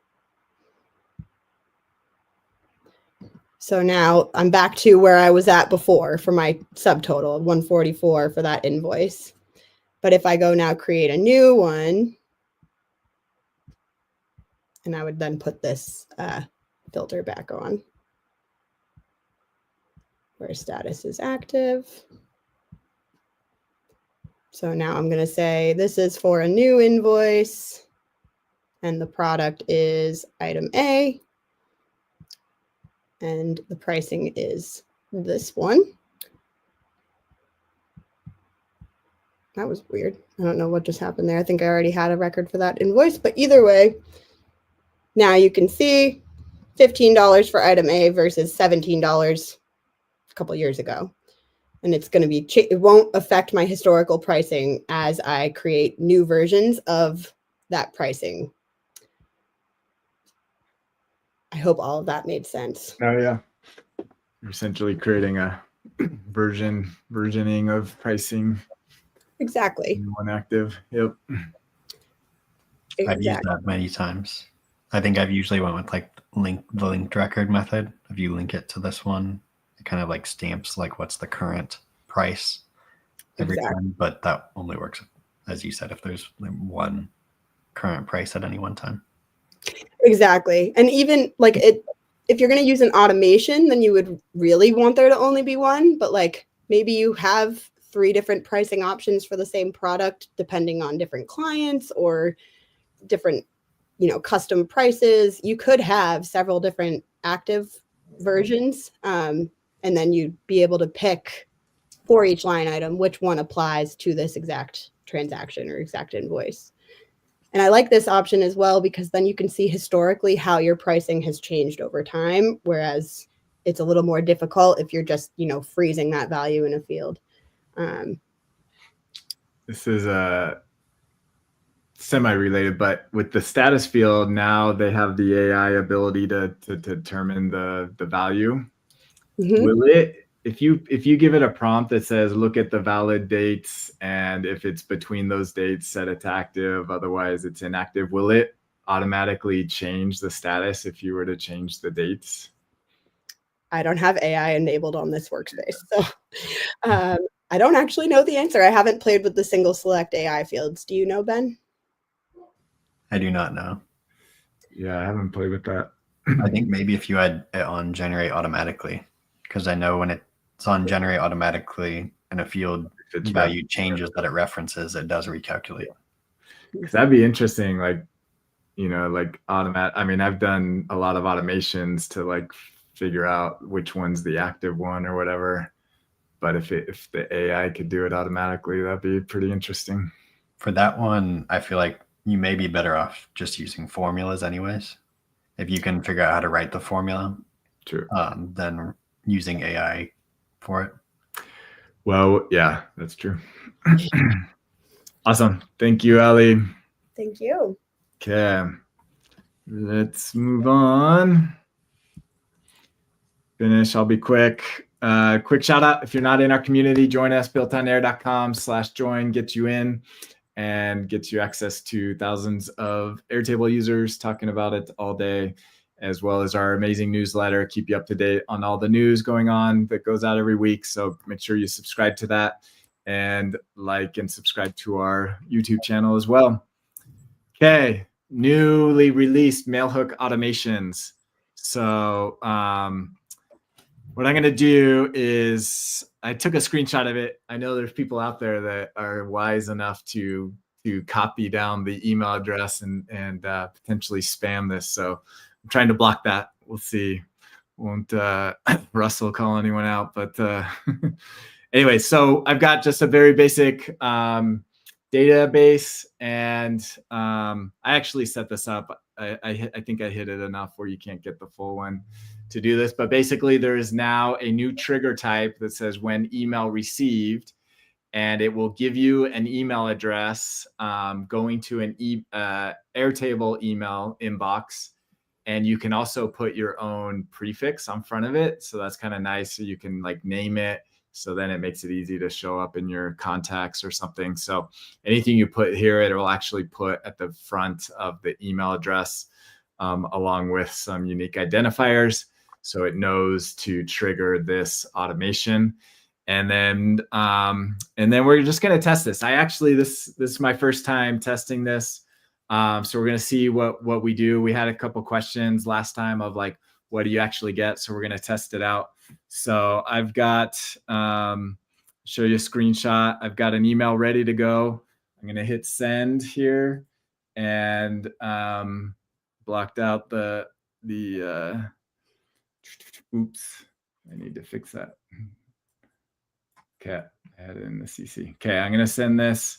So now I'm back to where I was at before for my subtotal, 144 for that invoice. But if I go now create a new one, and I would then put this filter back on where status is active. So now I'm going to say this is for a new invoice and the product is item A. And the pricing is this one. That was weird. I don't know what just happened there. I think I already had a record for that invoice, but either way, now you can see $15 for item A versus $17 a couple years ago. And it's going to be, it won't affect my historical pricing as I create new versions of that pricing. I hope all of that made sense. Oh yeah. You're essentially creating a versioning of pricing. Exactly. One active. Yep. Exactly. I've used that many times. I think I've usually went with like the linked record method. If you link it to this one, it kind of like stamps like what's the current price every time. But that only works, as you said, if there's like one current price at any one time. Exactly. And even like if you're going to use an automation, then you would really want there to only be one. But like maybe you have 3 different pricing options for the same product, depending on different clients or different, custom prices. You could have several different active versions. And then you'd be able to pick for each line item which one applies to this exact transaction or exact invoice. And I like this option as well because then you can see historically how your pricing has changed over time, whereas it's a little more difficult if you're just, freezing that value in a field. This is semi-related, but with the status field, now they have the AI ability to determine the value. Mm-hmm. Will it, if you give it a prompt that says, look at the valid dates, and if it's between those dates, set it to active, otherwise it's inactive, will it automatically change the status if you were to change the dates? I don't have AI enabled on this workspace, so I don't actually know the answer. I haven't played with the single select AI fields. Do you know, Ben? I do not know. Yeah, I haven't played with that. I think maybe if you had it on generate automatically, because I know when it's on generate automatically and a field value changes that it references, it does recalculate. Because that'd be interesting, like, I mean, I've done a lot of automations to like figure out which one's the active one or whatever. But if the AI could do it automatically, that'd be pretty interesting. For that one, I feel like you may be better off just using formulas anyways. If you can figure out how to write the formula, True. than using AI for it. Well, yeah, that's true. Awesome. Thank you, Ali. Thank you. Okay. Let's move on. Finish. I'll be quick. Quick shout out. If you're not in our community, join us. BuiltOnAir.com/join gets you in and gets you access to thousands of Airtable users talking about it all day, as well as our amazing newsletter. Keep you up to date on all the news going on that goes out every week. So make sure you subscribe to that and like and subscribe to our YouTube channel as well. Okay. Newly released Mailhook automations. So what I'm going to do is I took a screenshot of it. I know there's people out there that are wise enough to copy down the email address and potentially spam this. So I'm trying to block that. We'll see. Won't Russell call anyone out. But anyway, so I've got just a very basic database, and I actually set this up. I think I hit it enough where you can't get the full one to do this, but basically there is now a new trigger type that says when email received, and it will give you an email address going to an Airtable email inbox, and you can also put your own prefix on front of it. So that's kind of nice. So you can like name it. So then it makes it easy to show up in your contacts or something. So anything you put here, it will actually put at the front of the email address along with some unique identifiers. So it knows to trigger this automation. And then we're just going to test this. This is my first time testing this. So we're going to see what we do. We had a couple questions last time of like, what do you actually get? So we're going to test it out. So I've got, show you a screenshot. I've got an email ready to go. I'm going to hit send here and blocked out the oops, I need to fix that. Okay, I had it in the CC. Okay, I'm going to send this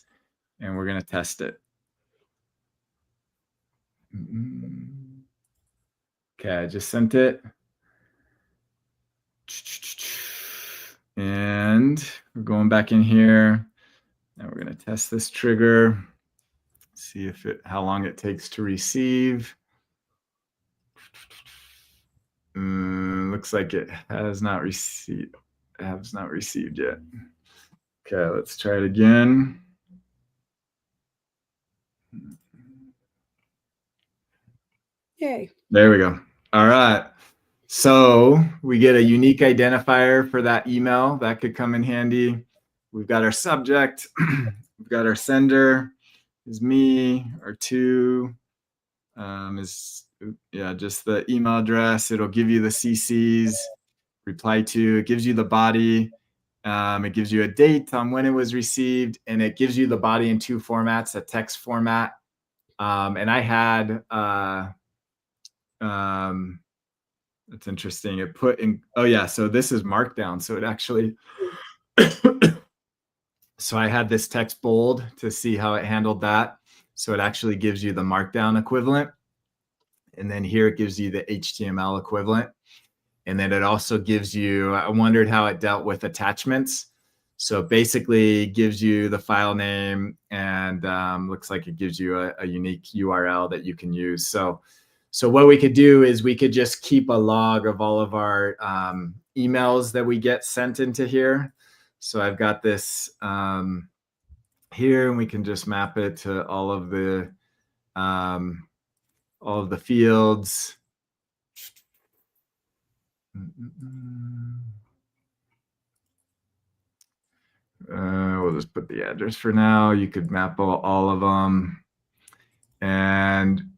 and we're going to test it. Okay, I just sent it. And we're going back in here. Now we're going to test this trigger. See if how long it takes to receive. Looks like it has not received. Has not received yet. Okay, let's try it again. Yay. There we go. All right. So we get a unique identifier for that email. That could come in handy. We've got our subject. We've got our sender is me. Our to is just the email address. It'll give you the CCs, reply to. It gives you the body. It gives you a date on when it was received, and it gives you the body in two formats: a text format, and I had. That's interesting. It put in, so this is markdown. So it actually, so I had this text bold to see how it handled that. So it actually gives you the markdown equivalent. And then here it gives you the HTML equivalent. And then it also gives you, I wondered how it dealt with attachments. So basically it gives you the file name and looks like it gives you a unique URL that you can use. So what we could do is we could just keep a log of all of our emails that we get sent into here. So I've got this here, and we can just map it to all of the fields. We'll just put the address for now. You could map all of them, and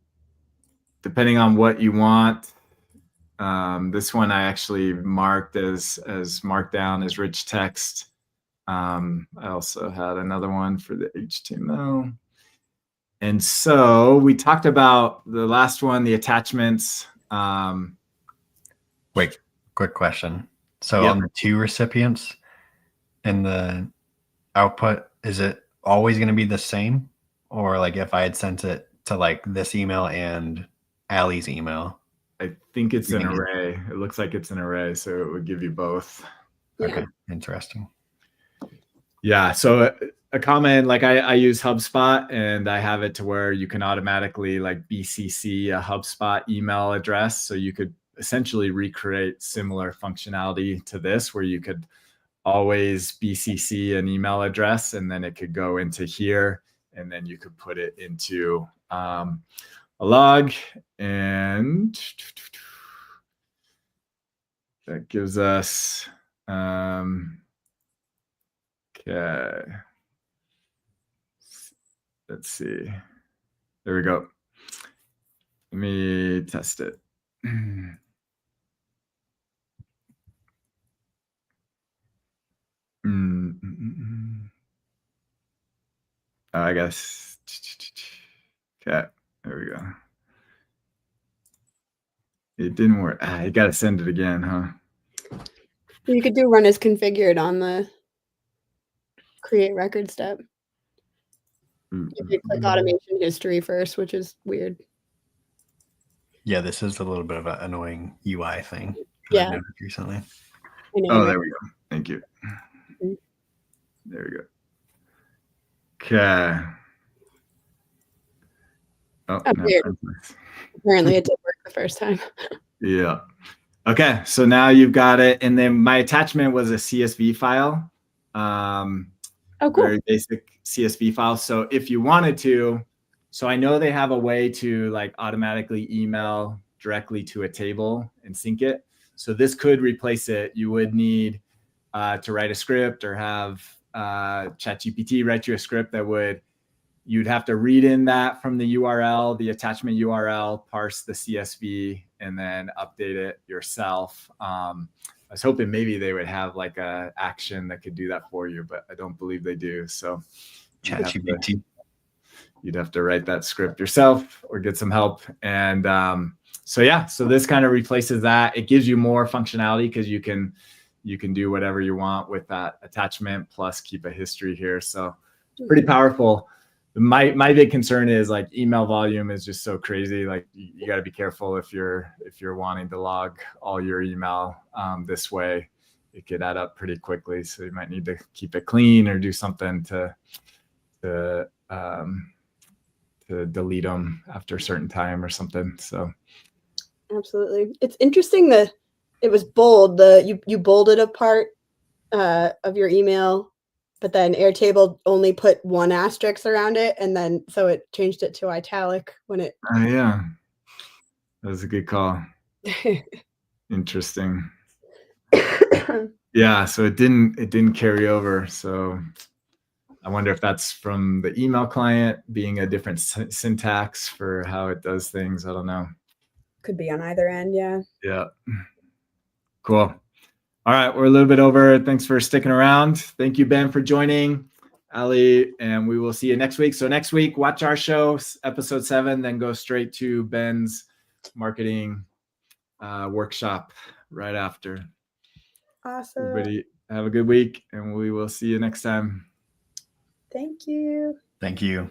depending on what you want, this one I actually marked as markdown as rich text. I also had another one for the HTML. And so we talked about the last one, the attachments. Wait, quick question. So Yep. on the two recipients in the output, is it always going to be the same? or like if I had sent it to like this email and Allie's email? I think it's You an think it- array. It looks like it's an array, so it would give you both. Yeah. Okay, interesting. Yeah. So a common, like I use HubSpot, and I have it to where you can automatically like BCC a HubSpot email address. So you could essentially recreate similar functionality to this, where you could always BCC an email address, and then it could go into here, and then you could put it into a log, and that gives us okay. Let's see. There we go. Let me test it. I guess. Okay, there we go. It didn't work. You got to send it again, huh? You could do run as configured on the create record step. If you click automation history first, which is weird. Yeah, this is a little bit of an annoying UI thing that Yeah. I noticed recently. I know, Oh, right? there we go. Thank you. Mhm. There we go. Okay. Oh, Oh, no, weird. Apparently it did work the first time. yeah. Okay, so now you've got it, and then my attachment was a CSV file. Oh, cool. Very basic CSV file. So if you wanted to, so I know they have a way to like automatically email directly to a table and sync it. So this could replace it. You would need to write a script or have ChatGPT write you a script that would, you'd have to read in that from the URL, the attachment URL, parse the CSV, and then update it yourself. I was hoping maybe they would have like a action that could do that for you, but I don't believe they do. So ChatGPT. you'd have to write that script yourself or get some help. And so yeah, so this kind of replaces that. It gives you more functionality because you can do whatever you want with that attachment, plus keep a history here. So pretty powerful. My big concern is like email volume is just so crazy. Like you got to be careful if you're wanting to log all your email this way. It could add up pretty quickly. So you might need to keep it clean or do something to delete them after a certain time or something. So Absolutely. It's interesting that it was bold. You bolded a part of your email, but then Airtable only put one asterisk around it, and then so it changed it to italic when it. yeah, that was a good call. Interesting. Yeah, so it didn't carry over. So I wonder if that's from the email client being a different syntax for how it does things. I don't know. Could be on either end, yeah. Yeah. Cool. All right, we're a little bit over. Thanks for sticking around. Thank you, Ben, for joining, Ali, and we will see you next week. So next week, watch our show, episode 7, then go straight to Ben's marketing workshop right after. Awesome. Everybody have a good week, and we will see you next time. Thank you. Thank you.